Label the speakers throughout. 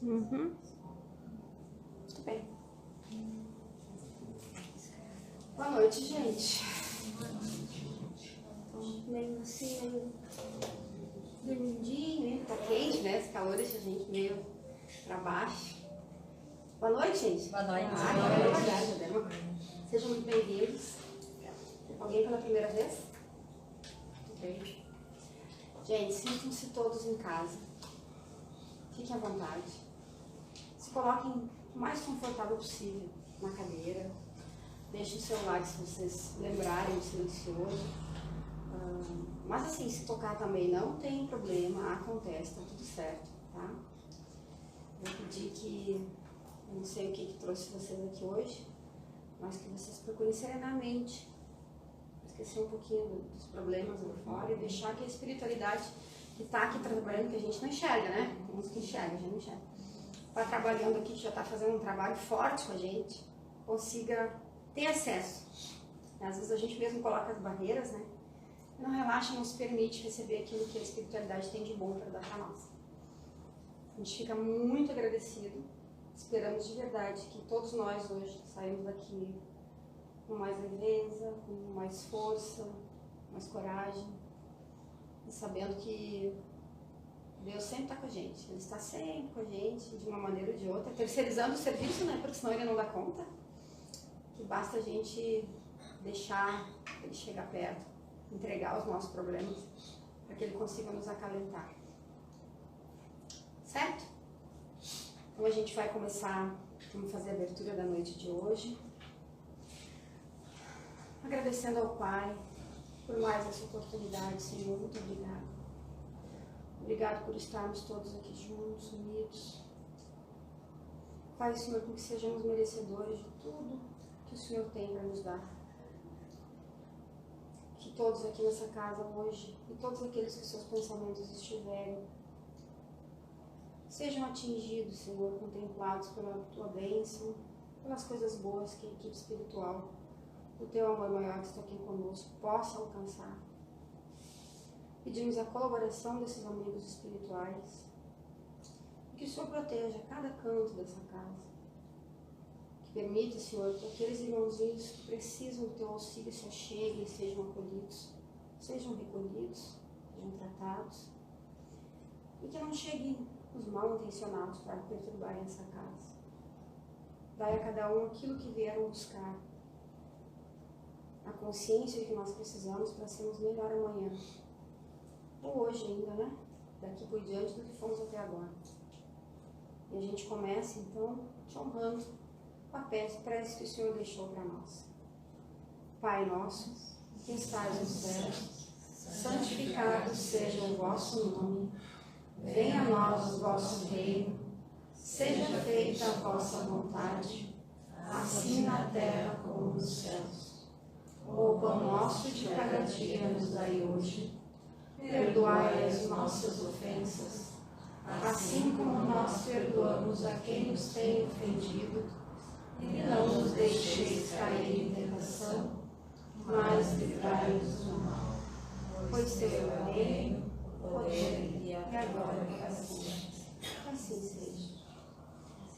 Speaker 1: Muito bem. Boa noite, gente. Meio assim, meio dormidinho, né? Tá quente, né? Esse calor deixa a gente meio pra baixo. Boa noite, gente.
Speaker 2: Boa noite.
Speaker 1: Sejam muito bem-vindos. Alguém pela primeira vez? Ok. Gente, sintam-se todos em casa. Fiquem à vontade. Se coloquem o mais confortável possível na cadeira. Deixem o celular se vocês lembrarem do silencioso. Mas assim, se tocar também não tem problema, acontece, tá tudo certo, tá? Vou pedir que, eu não sei o que trouxe vocês aqui hoje, mas que vocês procurem serenamente, esquecer um pouquinho dos problemas lá fora e deixar que a espiritualidade que está aqui trabalhando, que a gente não enxerga, né? Tem uns que enxerga, a gente não enxerga. Está trabalhando aqui, que já está fazendo um trabalho forte com a gente, consiga ter acesso. Às vezes a gente mesmo coloca as barreiras, né? Não relaxa, não se permite receber aquilo que a espiritualidade tem de bom para dar para nós. A gente fica muito agradecido. Esperamos de verdade que todos nós hoje saímos daqui com mais leveza, com mais força, mais coragem, e sabendo que Deus sempre está com a gente. Ele está sempre com a gente, de uma maneira ou de outra, terceirizando o serviço, né? Porque senão ele não dá conta. Que basta a gente deixar ele chegar perto, entregar os nossos problemas, para que ele consiga nos acalentar. Certo? Então a gente vai começar, vamos fazer a abertura da noite de hoje. Agradecendo ao Pai por mais essa oportunidade, Senhor, muito obrigado. Obrigado por estarmos todos aqui juntos, unidos. Pai, Senhor, com que sejamos merecedores de tudo que o Senhor tem para nos dar. Que todos aqui nessa casa hoje, e todos aqueles que seus pensamentos estiverem, sejam atingidos, Senhor, contemplados pela Tua bênção, pelas coisas boas que a equipe espiritual, o Teu amor maior que está aqui conosco, possa alcançar. Pedimos a colaboração desses amigos espirituais, e que o Senhor proteja cada canto dessa casa. Que permita, Senhor, que aqueles irmãozinhos que precisam do Teu auxílio se acheguem e sejam acolhidos, sejam recolhidos, sejam tratados, e que não cheguem os mal intencionados para perturbar essa casa. Dai a cada um aquilo que vieram buscar, a consciência de que nós precisamos para sermos melhor amanhã, ou hoje ainda, né? Daqui por diante do que fomos até agora. E a gente começa então te honrando com a prece que o Senhor deixou para nós. Pai nosso, que estás no céu, santificado seja o vosso nome, venha a nós o vosso reino, seja feita a vossa vontade, assim na terra como nos céus. O pão nosso de cada dia nos dai hoje, perdoai as nossas ofensas, assim como nós perdoamos a quem nos tem ofendido, e não nos deixeis cair em tentação, mas livrai-nos do mal. Pois teu é o reino, o poder e a glória para sempre. Assim seja.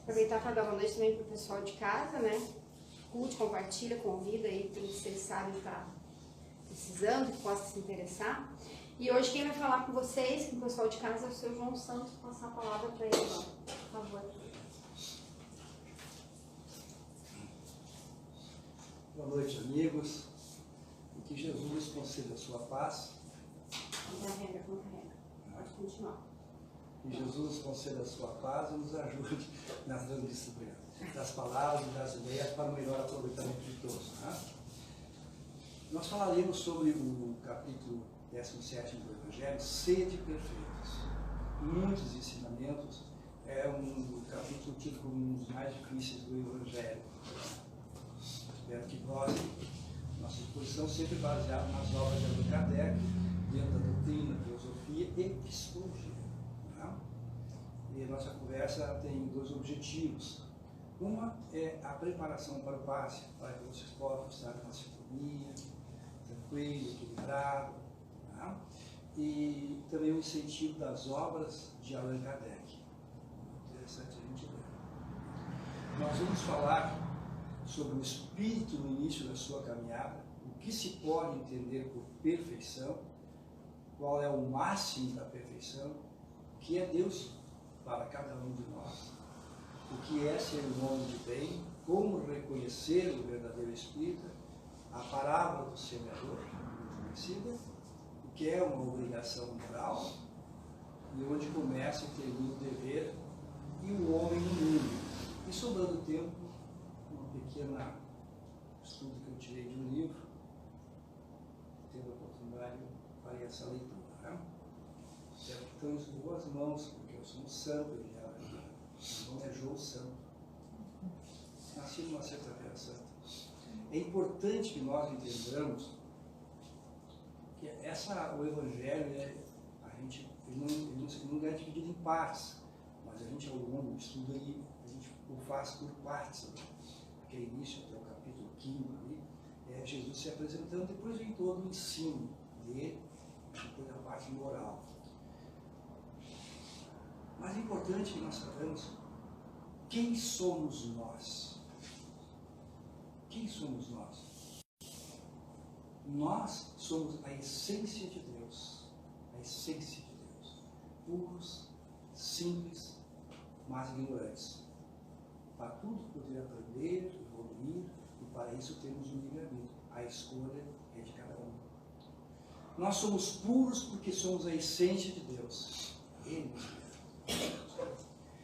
Speaker 1: Aproveitar para dar uma noite também para o pessoal de casa, né? Curte, compartilha, convida aí quem vocês sabem está precisando, que possa se interessar. E hoje quem vai falar com vocês, com o pessoal de casa, é o seu João Santos. Vou passar a palavra para ele, por favor.
Speaker 3: Boa noite, amigos. E que Jesus conceda a sua paz.
Speaker 1: Carrega, não carrega. Pode continuar.
Speaker 3: Que Jesus conceda a sua paz e nos ajude na transmissão das palavras e das ideias para o melhor aproveitamento de todos. Né? Nós falaremos sobre o capítulo 17 do Evangelho, Sede Perfeitos. Muitos ensinamentos, é um capítulo tido como um dos mais difíceis do Evangelho. Espero que gostem. Nossa exposição sempre baseada nas obras de Allan Kardec, dentro da doutrina, filosofia e psicologia. Né? E a nossa conversa tem dois objetivos. Uma é a preparação para o passe, para que vocês possam estar com a sintonia, tranquilo, equilibrado. Né? E também o incentivo das obras de Allan Kardec. Interessante nós vamos falar sobre o Espírito no início da sua caminhada, o que se pode entender por perfeição, qual é o máximo da perfeição, o que é Deus para cada um de nós, o que é ser um homem de bem, como reconhecer o verdadeiro Espírito, a parábola do semeador, conhecida, o que é uma obrigação moral, e onde começa e termina o dever, e o homem no mundo. E sobrando tempo, uma pequena estudo que eu tirei de um livro, tendo a oportunidade, farei essa leitura. Né? Então, em boas mãos, porque eu sou um santo, meu nome é João Santo. Nasci numa sexta-feira santa. É importante que nós entendamos que o Evangelho, ele não é dividido em partes, mas a gente, ao longo do estudo, a gente o faz por partes. Aquele início até o capítulo 15 ali, Jesus se apresentando, depois vem todo o ensino dele, depois a parte moral. Mas é importante que nós saibamos quem somos nós. Quem somos nós? Nós somos a essência de Deus. A essência de Deus. Puros, simples, mas ignorantes. Para tudo poder aprender, evoluir, e para isso temos um livre-arbítrio. A escolha é de cada um. Nós somos puros porque somos a essência de Deus. Ele nos deu.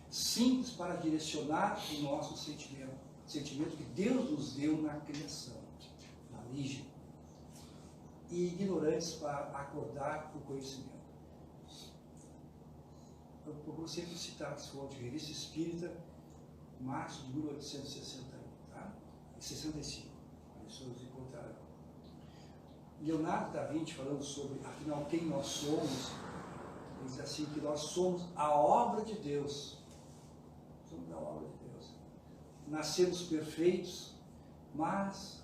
Speaker 3: Simples para direcionar o nosso sentimento que Deus nos deu na criação, na origem. E ignorantes para acordar o conhecimento. Eu procuro sempre citar as fontes, Revista Espírita, março de 1861, tá? 65, as pessoas encontraram. Leonardo da Vinci, falando sobre, afinal, quem nós somos, ele diz assim, que nós somos a obra de Deus. Somos a obra de Deus. Nascemos perfeitos, mas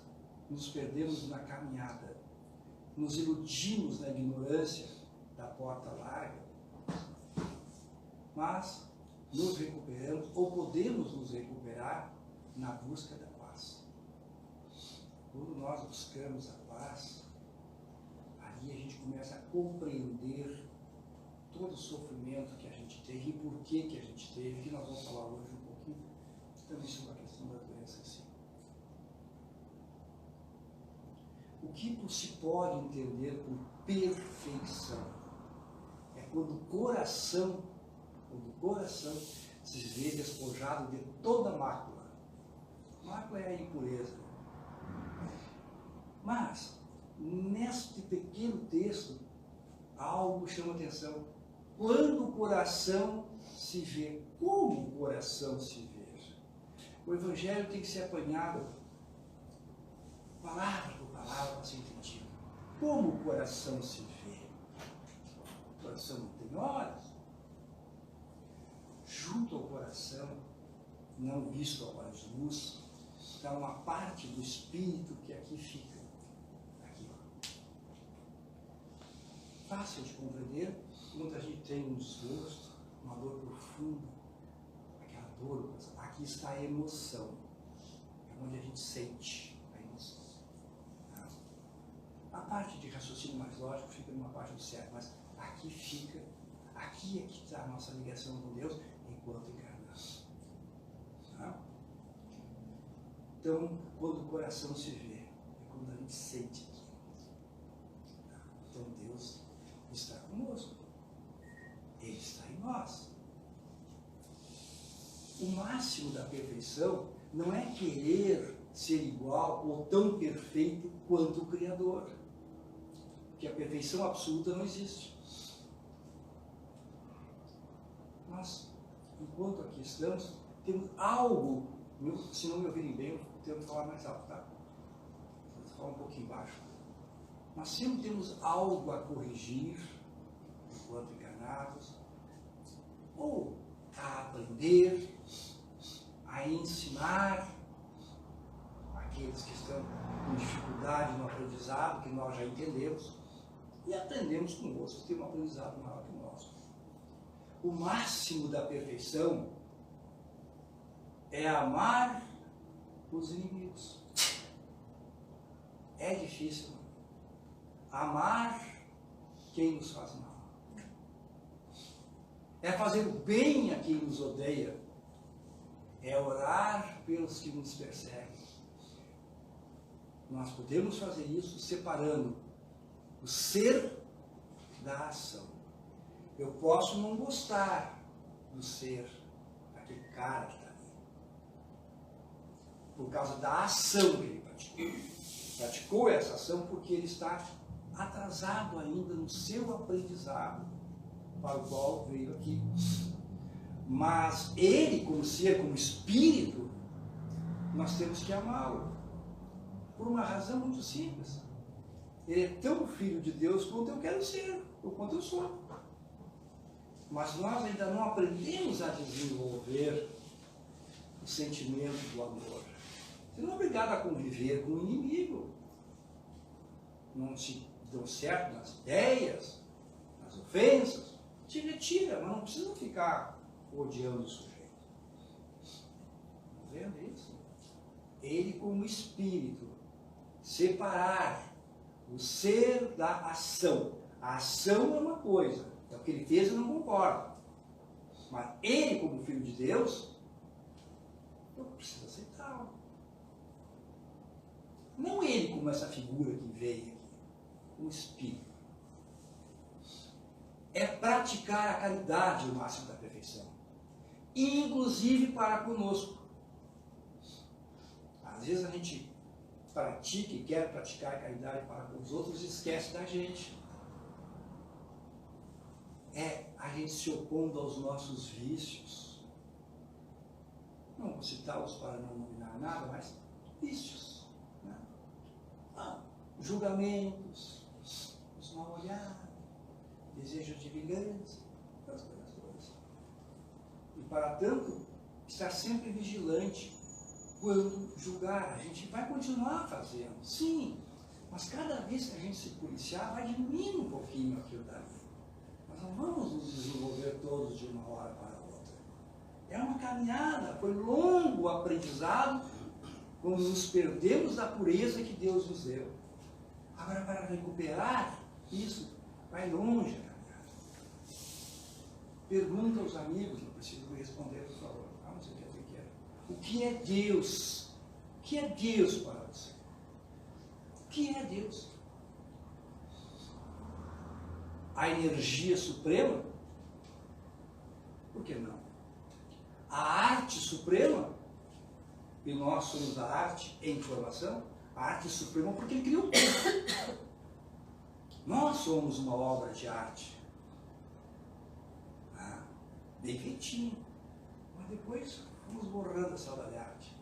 Speaker 3: nos perdemos na caminhada. Nos iludimos na ignorância da porta larga, mas nos recuperamos, ou podemos nos recuperar na busca da paz. Quando nós buscamos a paz, aí a gente começa a compreender todo o sofrimento que a gente teve e por que a gente teve, que nós vamos falar hoje um pouquinho, também sobre a questão da doença em si. O que se pode entender por perfeição é quando o coração se vê despojado de toda mácula. Mácula é a impureza. Mas, neste pequeno texto, algo chama atenção. Quando o coração se vê, como o coração se vê? O Evangelho tem que ser apanhado palavra por palavra para ser entendido. Como o coração se vê? O coração não tem olhos. Junto ao coração, não visto a olhos nus, está uma parte do espírito que aqui fica. Aqui, ó. Fácil de compreender, quando a gente tem um desgosto, uma dor profunda, aquela dor, aqui está a emoção. É onde a gente sente a emoção. A parte de raciocínio mais lógico fica numa parte do cérebro, mas aqui fica, aqui é que está a nossa ligação com Deus enquanto encarnados. Então, quando o coração se vê, é quando a gente sente aqui. Então, Deus está conosco. Ele está em nós. O máximo da perfeição não é querer ser igual ou tão perfeito quanto o Criador. Porque a perfeição absoluta não existe. Mas, enquanto aqui estamos, temos algo, se não me ouvirem bem, eu tento falar mais alto, tá? Vou falar um pouquinho baixo. Mas sempre temos algo a corrigir, enquanto encarnados, ou a aprender, a ensinar aqueles que estão com dificuldade no aprendizado, que nós já entendemos, e aprendemos com outros que têm um aprendizado maior que o nosso. O máximo da perfeição é amar os inimigos. É difícil. Amar quem nos faz mal. É fazer o bem a quem nos odeia. É orar pelos que nos perseguem. Nós podemos fazer isso separando o ser da ação. Eu posso não gostar do ser daquele cara que está ali, por causa da ação que ele praticou. Praticou essa ação porque ele está atrasado ainda no seu aprendizado para o qual veio aqui. Mas ele, como ser, como espírito, nós temos que amá-lo. Por uma razão muito simples. Ele é tão filho de Deus quanto eu quero ser, ou quanto eu sou. Mas nós ainda não aprendemos a desenvolver o sentimento do amor. Você não é obrigado a conviver com o inimigo. Não te dão certo nas ideias, nas ofensas. Te retira, mas não precisa ficar odiando o sujeito. Está vendo isso? Ele como espírito, separar o ser da ação. A ação é uma coisa, é o que ele fez e não concordo. Mas ele como filho de Deus, eu preciso aceitá-lo. Não ele como essa figura que veio aqui, o espírito. É praticar a caridade o máximo da perfeição. Inclusive para conosco. Às vezes a gente pratica e quer praticar a caridade para com os outros e esquece da gente. É a gente se opondo aos nossos vícios. Não vou citá-los para não nominar nada, mas vícios. Né? Julgamentos, os mal-olhados, desejos de vingança, aquelas coisas todas. E para tanto, estar sempre vigilante quando julgar. A gente vai continuar fazendo, sim, mas cada vez que a gente se policiar, vai diminuindo um pouquinho aquilo dali. Nós não vamos nos desenvolver todos de uma hora para outra. É uma caminhada, foi longo o aprendizado, quando nos perdemos da pureza que Deus nos deu. Agora, para recuperar isso, vai longe a caminhada. Pergunta aos amigos, não preciso me responder, por favor. Não sei o que é. O que é Deus? O que é Deus para você? O que é Deus? A energia suprema? Por que não? A arte suprema? E nós somos a arte em formação? A arte suprema porque ele criou tudo. Nós somos uma obra de arte. Bem feitinho. Mas depois vamos borrando essa obra de arte.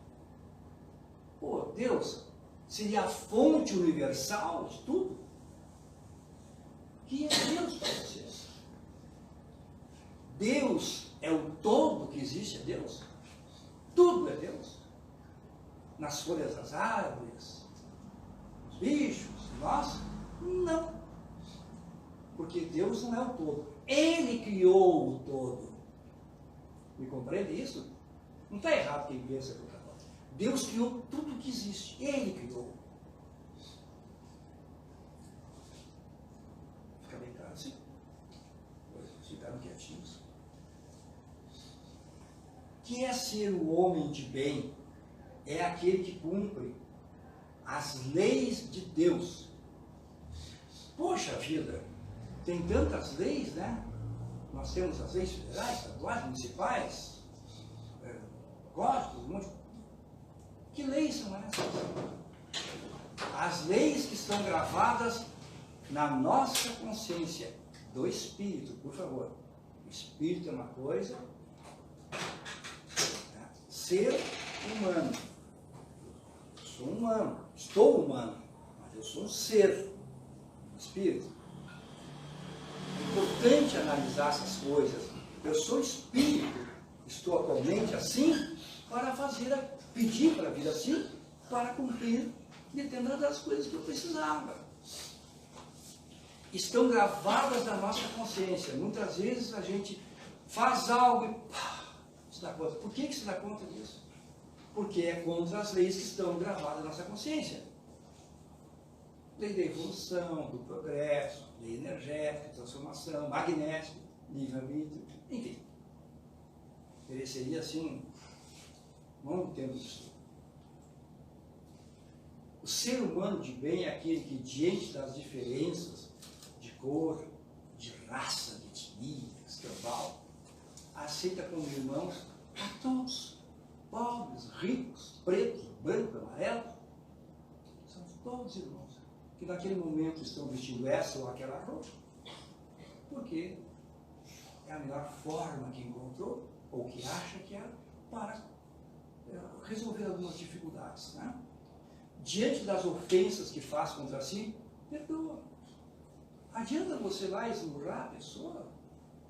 Speaker 3: Pô, Deus seria a fonte universal de tudo? Que é Deus para vocês? Deus é o todo que existe, é Deus? Tudo é Deus? Nas folhas das árvores, nos bichos, nós? Não. Porque Deus não é o todo. Ele criou o todo. Me compreende isso? Não está errado quem pensa que está falando. Deus criou tudo que existe. Ele criou. Fica bem claro assim? Ficaram quietinhos. Que é ser o homem de bem? É aquele que cumpre as leis de Deus. Poxa vida, tem tantas leis, né? Nós temos as leis federais, estaduais, municipais, códigos, um monte. Que leis são essas? As leis que estão gravadas na nossa consciência do Espírito, por favor. O Espírito é uma coisa, né? Ser humano. Eu sou humano, estou humano, mas eu sou um ser, Espírito. É importante analisar essas coisas. Eu sou espírito, estou atualmente assim para pedir para vir assim, para cumprir determinadas coisas que eu precisava. Estão gravadas na nossa consciência. Muitas vezes a gente faz algo e se dá conta. Por que se dá conta disso? porque é contra as leis que estão gravadas na nossa consciência. Lei da evolução, do progresso, lei energética, transformação, magnética, livre-arbítrio, enfim. Mereceria, assim, um longo tempo de estudo. O ser humano de bem é aquele que, diante das diferenças de cor, de raça, de etnia, escambau, aceita como irmãos a todos, pobres, ricos, pretos, brancos, amarelos. São todos irmãos, que naquele momento estão vestindo essa ou aquela roupa, porque é a melhor forma que encontrou, ou que acha que é, para resolver algumas dificuldades. Né? Diante das ofensas que faz contra si, perdoa. Adianta você ir lá esmurrar a pessoa,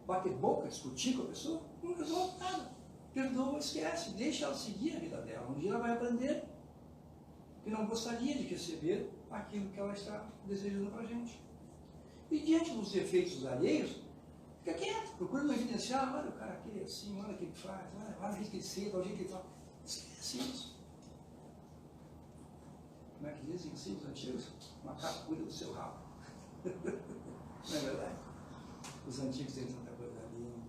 Speaker 3: bater boca, discutir com a pessoa, não resolve nada. Perdoa, esquece, deixa ela seguir a vida dela. Um dia ela vai aprender que não gostaria de receber aquilo que ela está desejando para a gente. E diante dos defeitos alheios, fica quieto, procura não evidenciar, olha o cara aqui assim, olha o que ele faz, olha o jeito que ele senta, olha o jeito que ele fala. Esquece isso. Como é que dizem assim os antigos? O macaco cuida do seu rabo. Não é verdade? Os antigos têm tanta coisa linda.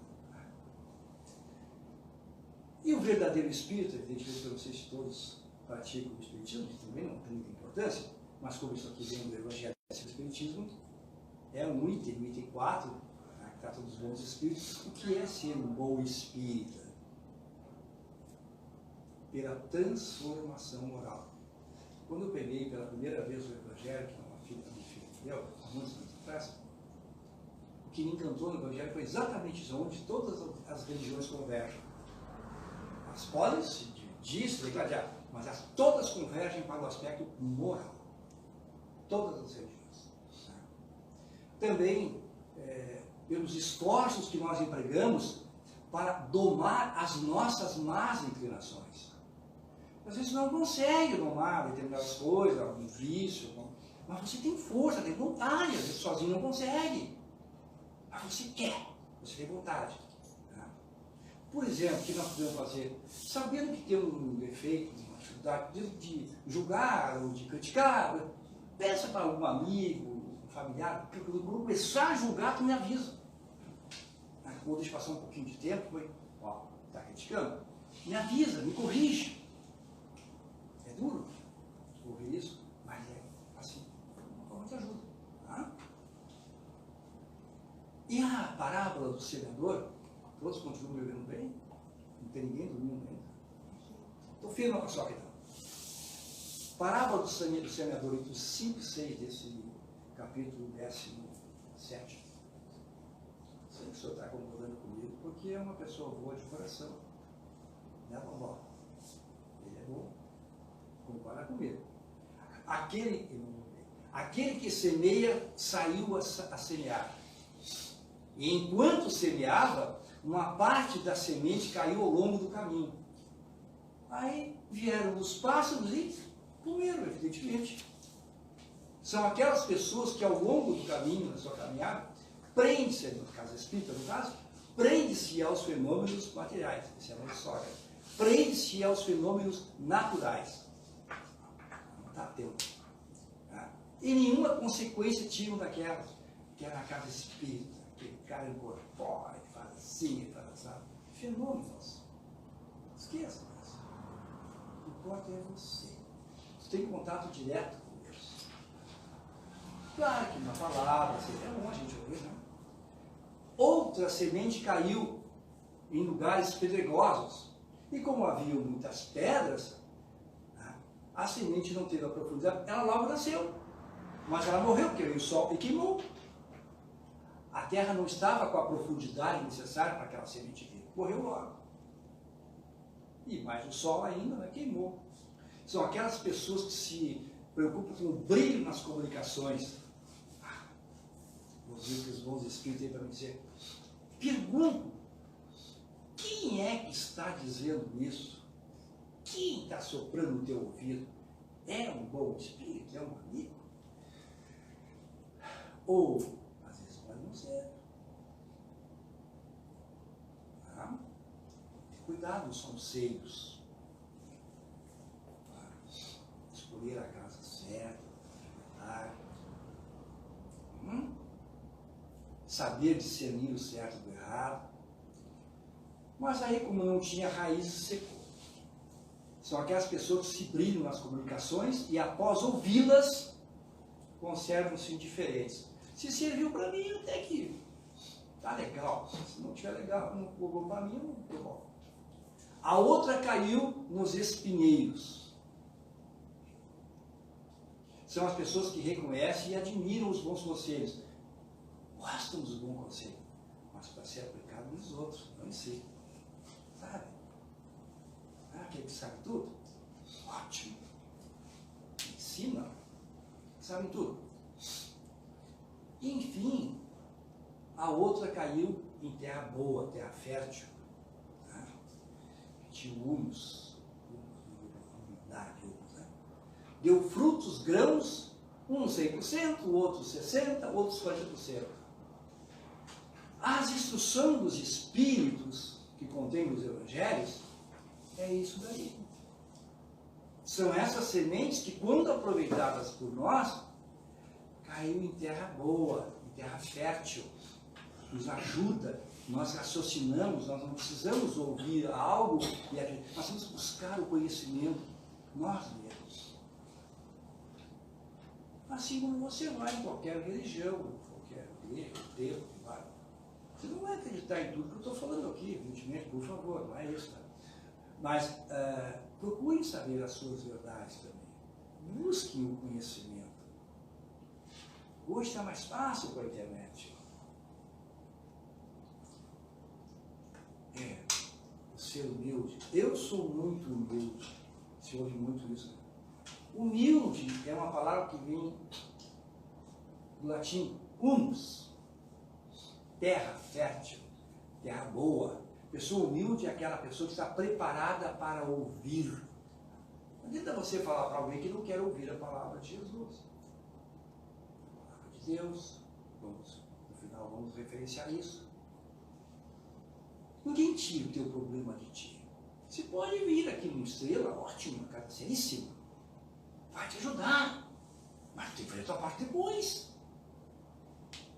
Speaker 3: E o verdadeiro espírito, evidentemente, eu não sei se todos praticam o espiritismo, que também não tem muita importância, mas como isso aqui vem do Evangelho do Espiritismo, é um item, o item 4, né, que trata dos bons espíritos. O que é ser um bom espírita? Pela transformação moral. Quando eu peguei pela primeira vez o Evangelho, que uma filha me deu, há muitos anos atrás, o que me encantou no Evangelho foi exatamente isso, onde todas as religiões convergem. Elas podem se dividir, se degladiar, mas elas todas convergem para o aspecto moral. Todas as religiões. Também, pelos esforços que nós empregamos para domar as nossas más inclinações. Às vezes não consegue domar determinadas coisas, algum vício, mas você tem força, tem vontade, às vezes sozinho não consegue. Mas você quer, você tem vontade. Por exemplo, o que nós podemos fazer? Sabendo que tem um defeito, uma dificuldade de julgar ou de criticar, peça para algum amigo, um familiar, porque quando começar a julgar, tu me avisa. Ou deixa passar um pouquinho de tempo, está criticando, me avisa, me corrige. É duro ouvir isso, mas é assim, uma forma de ajuda. Tá? E a parábola do semeador, todos continuam vivendo bem? Não tem ninguém dormindo ainda? Estou firme com a sua questão. Parábola do semeador, entre os 5 e 6 desse capítulo 17. Sei que o senhor está concordando comigo, porque é uma pessoa boa de coração. Né, vovó? Ele é bom. Concorda comigo. Aquele que semeia saiu a semear. E enquanto semeava, uma parte da semente caiu ao longo do caminho. Aí vieram os pássaros e comeram, evidentemente. São aquelas pessoas que ao longo do caminho, na sua caminhada, prende-se, no caso espírita, no caso, prende-se aos fenômenos materiais. Esse é a sogra. Prende-se aos fenômenos naturais. Não está atento. Tá? E nenhuma consequência tiram daquelas, que era na casa espírita, aquele cara incorpora, ele faz assim, ele faz assim. Fenômenos. Esqueça disso. O que importa é você. Você tem contato direto com Deus. Claro que na palavra, é bom a gente ouvir, né? Outra semente caiu em lugares pedregosos. E como havia muitas pedras, a semente não teve a profundidade, ela logo nasceu. Mas ela morreu, porque veio o sol e queimou. A terra não estava com a profundidade necessária para aquela semente vir. Morreu logo. E mais o sol ainda, né, queimou. São aquelas pessoas que se preocupam com o brilho nas comunicações. Os bons espíritos têm para me dizer. Pergunto, quem é que está dizendo isso? Quem está soprando no teu ouvido? É um bom espírito? É um amigo? Ou, às vezes, pode não ser. Cuidado, são seios. escolher a casa certa, saber discernir o certo do errado. Mas aí, como não tinha raízes, secou. São aquelas pessoas que se brilham nas comunicações e após ouvi-las, conservam-se indiferentes. Se serviu para mim, até que tá legal. Se não tiver legal, não colocou para mim, não tô bom. A outra caiu nos espinheiros. São as pessoas que reconhecem e admiram os bons conselhos. Gostam dos bons conselhos, mas para ser aplicado nos outros, não em si. Sabe? Aquele que sabe tudo? Ótimo. Ensina. Sabe tudo. Enfim, a outra caiu em terra boa, terra fértil. Tinha humus, deu frutos, grãos, uns 100%, outros 60%, outros 40%. As instruções dos Espíritos que contém os Evangelhos é isso daí. São essas sementes que, quando aproveitadas por nós, caiu em terra boa, em terra fértil, nos ajuda, nós raciocinamos, nós não precisamos ouvir algo e acreditar, nós vamos buscar o conhecimento nós mesmos. Assim como você vai em qualquer religião, qualquer igreja, templo, vai. Você não vai acreditar em tudo que eu estou falando aqui, evidentemente, por favor, não é isso. Tá? Mas procurem saber as suas verdades também. Busquem o conhecimento. Hoje está mais fácil com a internet. Ser humilde. Eu sou muito humilde. Se ouve muito isso. Humilde é uma palavra que vem do latim humus, terra fértil, terra boa. Pessoa humilde é aquela pessoa que está preparada para ouvir. Não adianta você falar para alguém que não quer ouvir a palavra de Jesus. A palavra de Deus. No final vamos referenciar isso. Ninguém tira o teu problema de ti. Você pode vir aqui numa estrela, ótimo, caríssimo. Vai te ajudar. Mas tem que fazer a tua parte depois.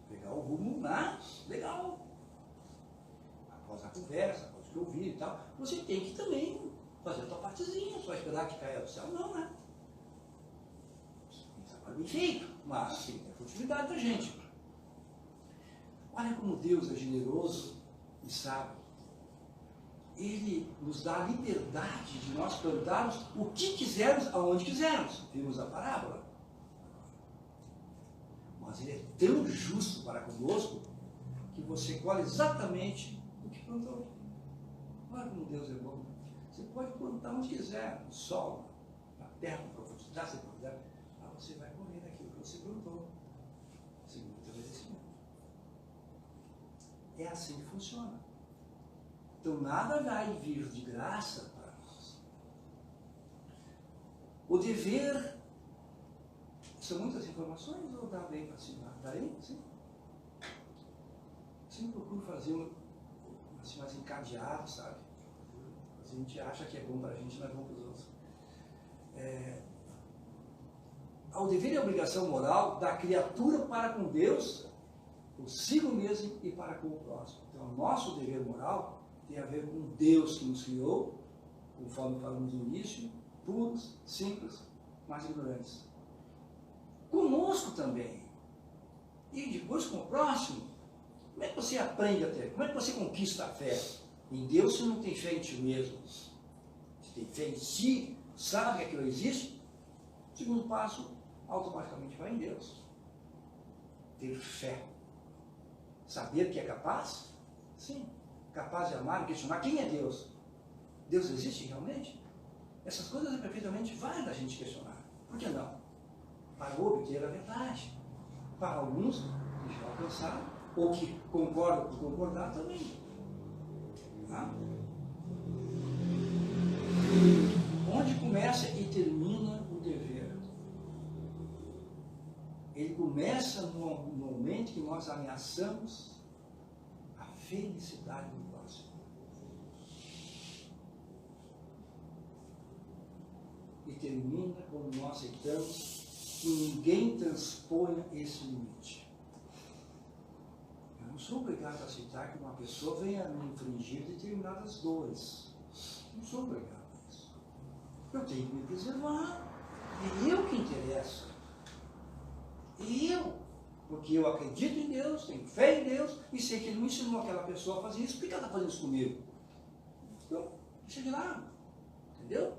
Speaker 3: Pegar o rumo lá, legal. Após a conversa, após o que ouvir e tal, você tem que também fazer a tua partezinha, só esperar que caia do céu. Não, né? Tem trabalho bem feito, mas tem que ter continuidade da gente. Olha como Deus é generoso e sábio. Ele nos dá a liberdade de nós plantarmos o que quisermos, aonde quisermos. Vimos a parábola. Mas ele é tão justo para conosco que você colhe exatamente o que plantou. Olha como Deus é bom. Você pode plantar onde quiser, no sol, na terra, na profundidade, se você quiser. Mas você vai colher daquilo que você plantou. Segundo o teu merecimento. É assim que funciona. Então nada vai vir de graça para nós. O dever, são muitas informações ou dá bem para assinar? Dá bem? Sim. Sempre procuro fazer assim, mais encadeado, sabe? A gente acha que é bom para a gente, não é bom para os outros. Ao dever e a obrigação moral da criatura para com Deus, consigo mesmo e para com o próximo. Então o nosso dever moral tem a ver com Deus que nos criou, conforme falamos no início, puros, simples, mas ignorantes. Conosco também. E depois com o próximo. Como é que você aprende a ter? Como é que você conquista a fé? Em Deus você não tem fé em ti mesmo. Você tem fé em si, sabe que aquilo existe. O segundo passo, automaticamente vai em Deus. Ter fé. Saber que é capaz? Sim. Capaz de amar e questionar quem é Deus. Deus existe realmente? Essas coisas é perfeitamente válidas a gente questionar. Por que não? Para obter a verdade. Para alguns que já alcançaram, ou que concordam por concordar também. Tá? Onde começa e termina o dever? Ele começa no momento que nós ameaçamos a felicidade do próximo. E termina quando nós aceitamos que ninguém transponha esse limite. Eu não sou obrigado a aceitar que uma pessoa venha me infringir determinadas dores. Não sou obrigado a isso. Eu tenho que me preservar. É eu que interessa. Eu. Porque eu acredito em Deus, tenho fé em Deus e sei que Ele me ensinou aquela pessoa a fazer isso. Por que ela está fazendo isso comigo? Então, deixa de lado. Entendeu?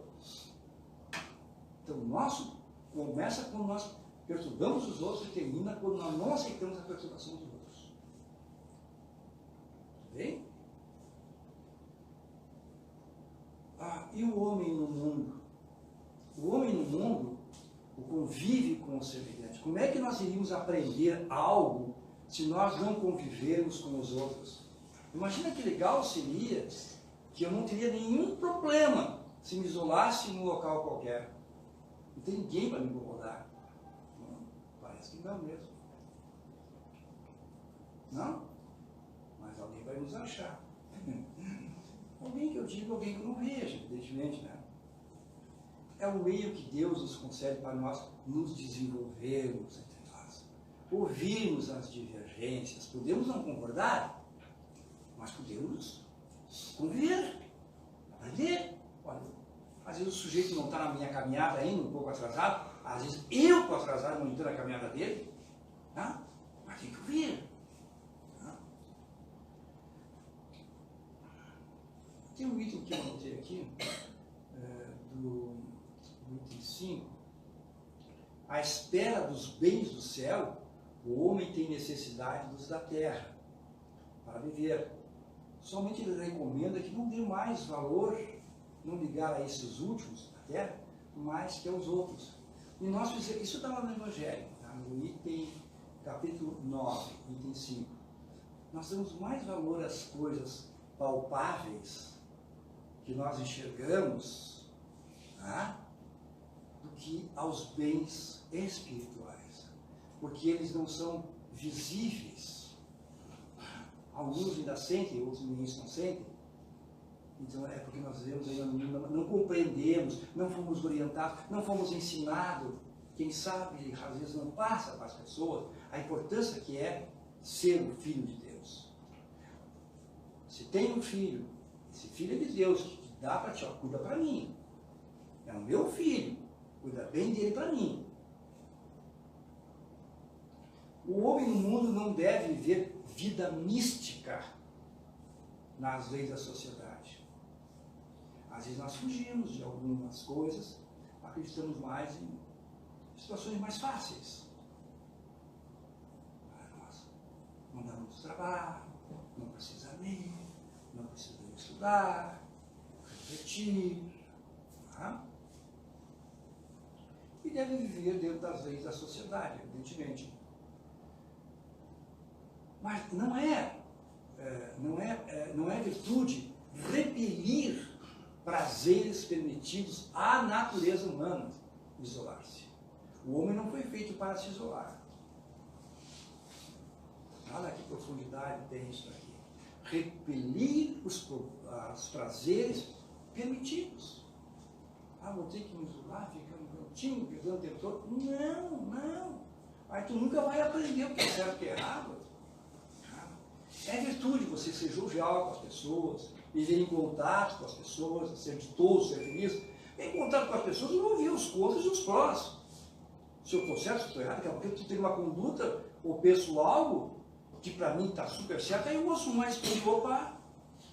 Speaker 3: Então, o nosso começa quando nós perturbamos os outros e termina quando nós não aceitamos a perturbação dos outros. Bem? E o homem no mundo? O homem no mundo, o convive com o semelhante. Como é que nós iríamos aprender algo se nós não convivermos com os outros? Imagina que legal seria que eu não teria nenhum problema se me isolasse em um local qualquer. Não tem ninguém para me incomodar. Não, parece que não mesmo. Não? Mas alguém vai nos achar. Alguém que eu digo, alguém que eu não vejo, evidentemente, né? É o meio que Deus nos concede para nós nos desenvolvermos entre nós. Ouvirmos as divergências. Podemos não concordar, mas podemos conviver, aprender. Olha, às vezes o sujeito não está na minha caminhada ainda, um pouco atrasado. Às vezes eu estou atrasado monitorando a caminhada dele. Tá? Mas tem que ouvir. Tá? Tem um item que eu anotei aqui, do item 5. À espera dos bens do céu, o homem tem necessidade dos da terra para viver. Somente ele recomenda que não dê mais valor, não ligar a esses últimos da terra, mais que aos outros. E nós fizemos, isso está lá no Evangelho, tá? No item, capítulo 9, item 5. Nós damos mais valor às coisas palpáveis que nós enxergamos, tá? Do que aos bens espirituais, porque eles não são visíveis. Alguns ainda sentem, outros nem não sentem. Então é porque nós vemos ainda não compreendemos, não fomos orientados, não fomos ensinados. Quem sabe, às vezes não passa para as pessoas a importância que é ser o filho de Deus. Se tem um filho, esse filho é de Deus, que dá para ti, ó, cuida para mim. É o meu filho, cuida bem dele para mim. O homem no mundo não deve viver vida mística nas leis da sociedade. Às vezes nós fugimos de algumas coisas, acreditamos mais em situações mais fáceis. Nós não dá muito trabalho, não precisa ler, não precisa estudar, refletir. Tá? E deve viver dentro das leis da sociedade, evidentemente. Mas não é virtude repelir prazeres permitidos à natureza humana isolar-se. O homem não foi feito para se isolar. Olha que profundidade tem isso aqui. Repelir os prazeres permitidos. Vou ter que me isolar, ficar no cantinho, perdendo o tempo todo. Não. Aí tu nunca vai aprender o que é certo e o que é errado. É virtude você ser jovial com as pessoas, viver em contato com as pessoas, ser ditoso, ser feliz. Em contato com as pessoas, eu vou ouvir os contras e os prós. Se eu estou certo, se eu estou errado, daqui a pouco tu tem uma conduta ou penso algo que para mim está super certo, aí eu ouço mais que opa.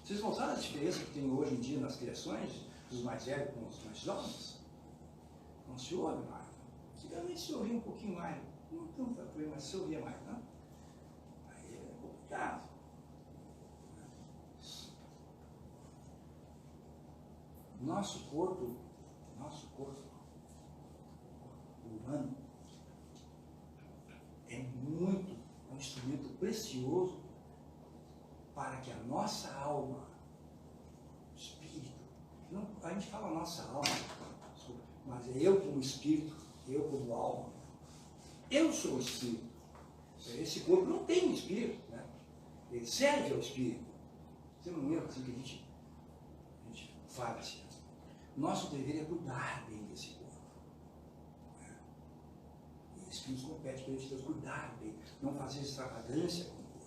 Speaker 3: Vocês notaram a diferença que tem hoje em dia nas criações dos mais velhos com os mais jovens? Não se ouve mais. Antigamente se ouvia um pouquinho mais, não tanta coisa, mas se ouvia mais, né? Aí é complicado. Nosso corpo humano é um instrumento precioso para que a nossa alma, espírito, não, a gente fala nossa alma, mas é eu como espírito, eu como alma, eu sou o espírito. Esse corpo não tem um espírito, né? Ele serve ao espírito. Você não lembra assim que a gente fala assim? Nosso dever é cuidar bem desse corpo. Isso nos compete perante Deus, cuidar bem, não fazer extravagância com o corpo.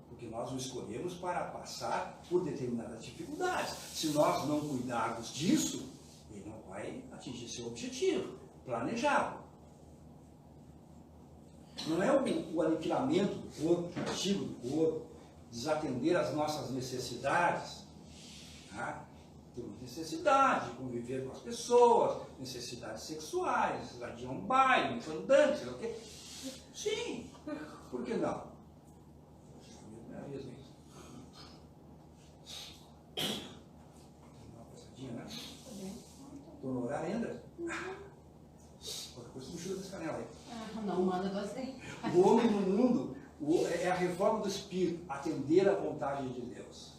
Speaker 3: Porque nós o escolhemos para passar por determinadas dificuldades. Se nós não cuidarmos disso, ele não vai atingir seu objetivo planejado. Não é o aniquilamento do corpo, o castigo do corpo, desatender as nossas necessidades. Tá? Temos necessidade de conviver com as pessoas, necessidades sexuais, necessidade de ir a um baile, um fandango, sei lá o quê. Sim, por que não? É a mesma isso. Uma passadinha, né? Estou no horário ainda? Qualquer coisa me ajuda nesse canela aí.
Speaker 2: Não, manda você.
Speaker 3: O homem no mundo é a reforma do espírito, atender à vontade de Deus.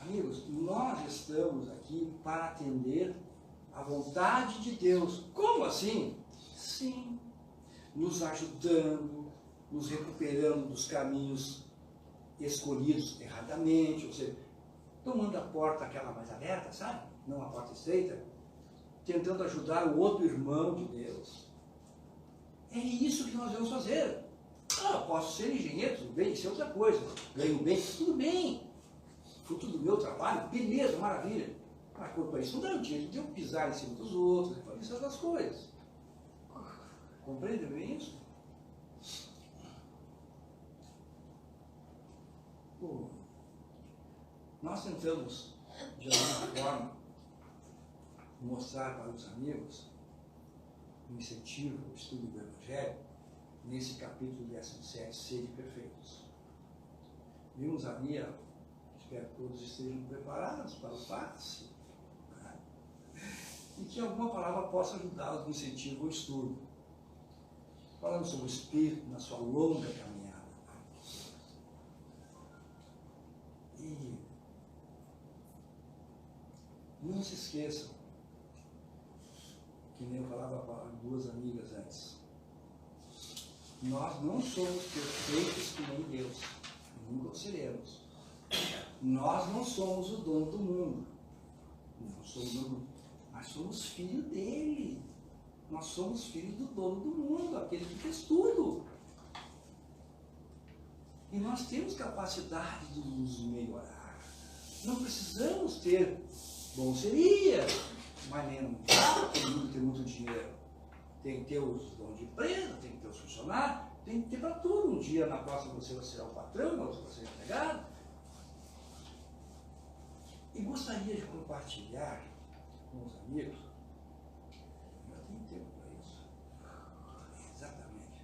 Speaker 3: Amigos, nós estamos aqui para atender à vontade de Deus. Como assim? Sim, nos ajudando, nos recuperando dos caminhos escolhidos erradamente, ou seja, tomando a porta aquela mais aberta, sabe? Não a porta estreita, tentando ajudar o outro irmão de Deus. É isso que nós vamos fazer. Posso ser engenheiro, tudo bem, isso é outra coisa. Ganho bem, tudo bem. Fruto do meu trabalho, beleza, maravilha. Mas quanto a isso, não dá o direito de eu pisar em cima dos outros, fazer essas coisas. Compreende bem isso? Nós tentamos, de alguma forma, mostrar para os amigos um incentivo ao estudo do Evangelho nesse capítulo 17, Sede Perfeitos. Vimos ali, espero que todos estejam preparados para o passe, né? E que alguma palavra possa ajudá-los no incentivo ao estudo. Falando sobre o Espírito na sua longa caminhada. E não se esqueçam, que nem eu falava para duas amigas antes, nós não somos perfeitos que nem Deus, nunca o seremos. Nós não somos o dono do mundo, não somos o dono, mas somos filhos dele. Nós somos filhos do dono do mundo, aquele que fez tudo. E nós temos capacidade de nos melhorar. Não precisamos ter, bom seria, mas nem não dá, todo mundo tem muito dinheiro. Tem que ter os donos de empresa, tem que ter os funcionários, tem que ter para tudo. Um dia na próxima você será o patrão, outro você será o empregado. E gostaria de compartilhar com os amigos, ainda tem tempo para isso. Exatamente.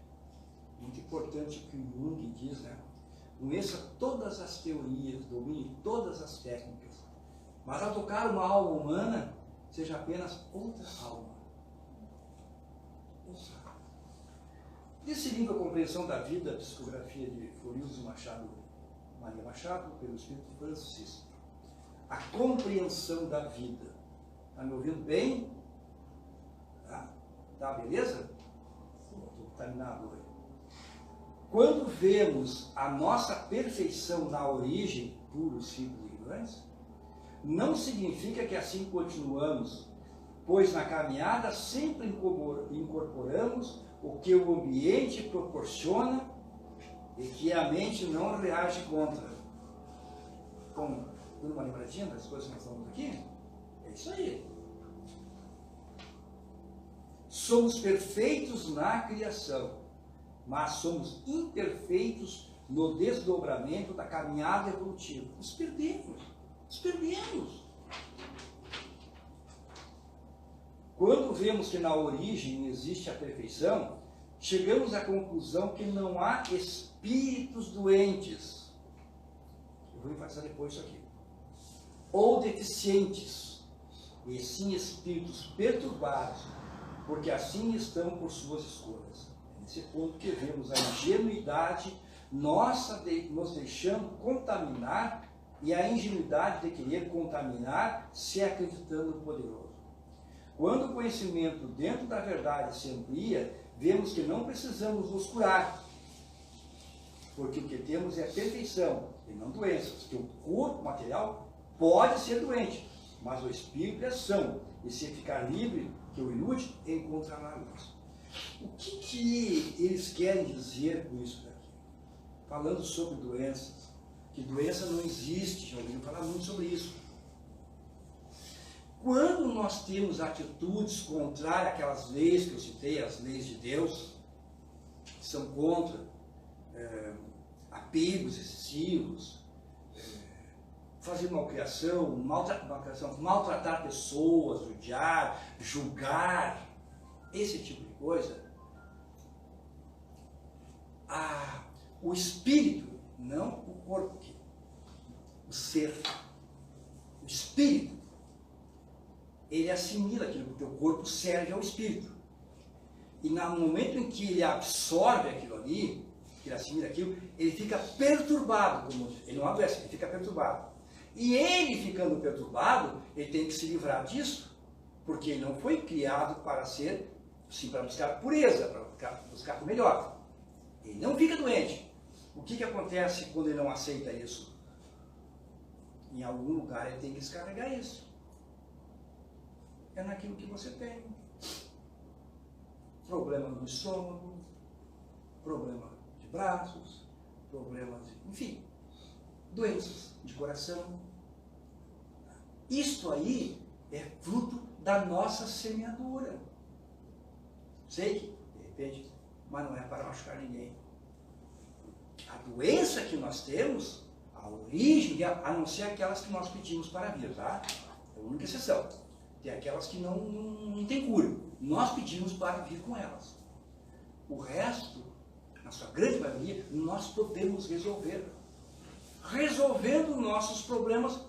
Speaker 3: Muito importante o que o Jung diz, né? Conheça todas as teorias, domine todas as técnicas, mas ao tocar uma alma humana, seja apenas outra alma. Desse livro, A Compreensão da Vida, a psicografia de Florildo Machado, Maria Machado, pelo Espírito Francisco. A compreensão da vida. Está me ouvindo bem? Tá, beleza? Estou contaminado hoje. Quando vemos a nossa perfeição na origem, puros, simples e ignorantes, não significa que assim continuamos, pois na caminhada sempre incorporamos o que o ambiente proporciona e que a mente não reage contra. Como, dando uma lembradinha das coisas que nós falamos aqui? É isso aí. Somos perfeitos na criação, mas somos imperfeitos no desdobramento da caminhada evolutiva. Nos perdemos. Quando vemos que na origem existe a perfeição, chegamos à conclusão que não há espíritos doentes. Eu vou enfatizar depois isso aqui. Ou deficientes, e sim espíritos perturbados, porque assim estão por suas escolhas. É nesse ponto que vemos a ingenuidade nossa nos deixando contaminar e a ingenuidade de querer contaminar se acreditando no poderoso. Quando o conhecimento dentro da verdade se amplia, vemos que não precisamos nos curar, porque o que temos é perfeição e não doenças, que o corpo material pode ser doente, mas o espírito é são, e se ficar livre, que o inútil encontrará a luz. O que eles querem dizer com isso daqui? Falando sobre doenças, que doença não existe, já ouviram falar muito sobre isso. Quando nós temos atitudes contrárias àquelas leis que eu citei, as leis de Deus, que são contra apegos excessivos, fazer malcriação, maltratar pessoas, odiar, julgar, esse tipo de coisa, o espírito, não o corpo, o ser, o espírito, ele assimila aquilo, porque o corpo serve ao espírito. E no momento em que ele absorve aquilo ali, que ele assimila aquilo, ele fica perturbado, ele não adoece, ele fica perturbado. E ele ficando perturbado, ele tem que se livrar disso, porque ele não foi criado para ser, sim, para buscar pureza, para buscar o melhor. Ele não fica doente. O que acontece quando ele não aceita isso? Em algum lugar ele tem que descarregar isso. É naquilo que você tem. Problema no estômago, problema de braços, problemas de, enfim, doenças de coração. Isto aí é fruto da nossa semeadura. Sei que, de repente, mas não é para machucar ninguém. A doença que nós temos, a origem, a não ser aquelas que nós pedimos para vir, tá? É a única exceção. Tem aquelas que não tem cura. Nós pedimos para vir com elas. O resto, na sua grande maioria, nós podemos resolver. Resolvendo nossos problemas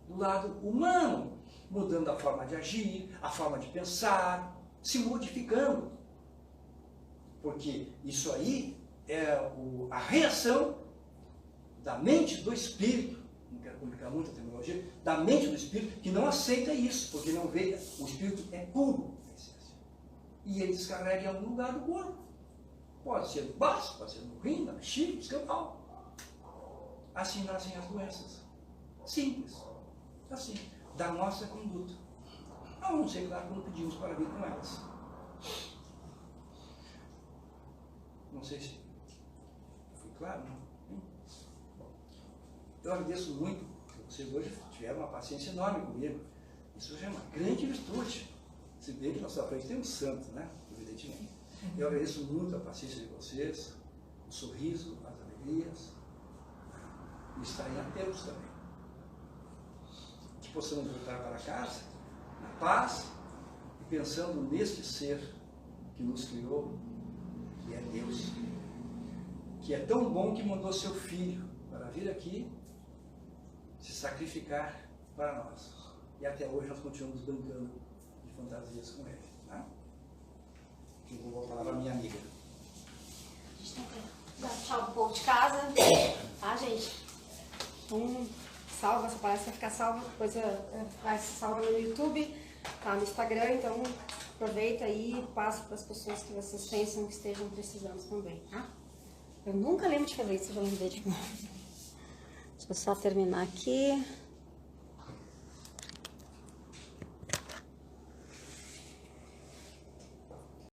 Speaker 3: do lado humano, mudando a forma de agir, a forma de pensar, se modificando. Porque isso aí é a reação da mente do espírito, não quero complicar muito a terminologia, da mente do espírito que não aceita isso, porque não vê, o espírito é puro, e ele descarrega em algum lugar do corpo. Pode ser no baço, pode ser no rim, na bexiga, no escamal. Assim nascem as doenças. Simples. Assim, da nossa conduta. A não ser, claro, quando pedimos para vir com elas. Não sei se foi claro, não? Eu agradeço muito que vocês hoje tiveram uma paciência enorme comigo. Isso já é uma grande virtude. Se bem que na nossa frente tem um santo, né? Evidentemente. Eu agradeço muito a paciência de vocês, o sorriso, as alegrias, e estarem atentos também. Que possamos voltar para casa, na paz, e pensando neste ser que nos criou, que é Deus, que é tão bom que mandou seu Filho para vir aqui se sacrificar para nós. E até hoje nós continuamos brincando de fantasias com ele. Tá? Eu vou voltar lá para minha amiga.
Speaker 1: A gente tem que dar tchau pro povo de casa. Tá, gente? Salva, essa palestra vai ficar salva, depois vai se salva no YouTube, tá no Instagram, então aproveita aí e passa para as pessoas que vocês pensam que estejam precisando também, tá? Eu nunca lembro de fazer isso, eu já lembrei de novo. Deixa eu só terminar aqui.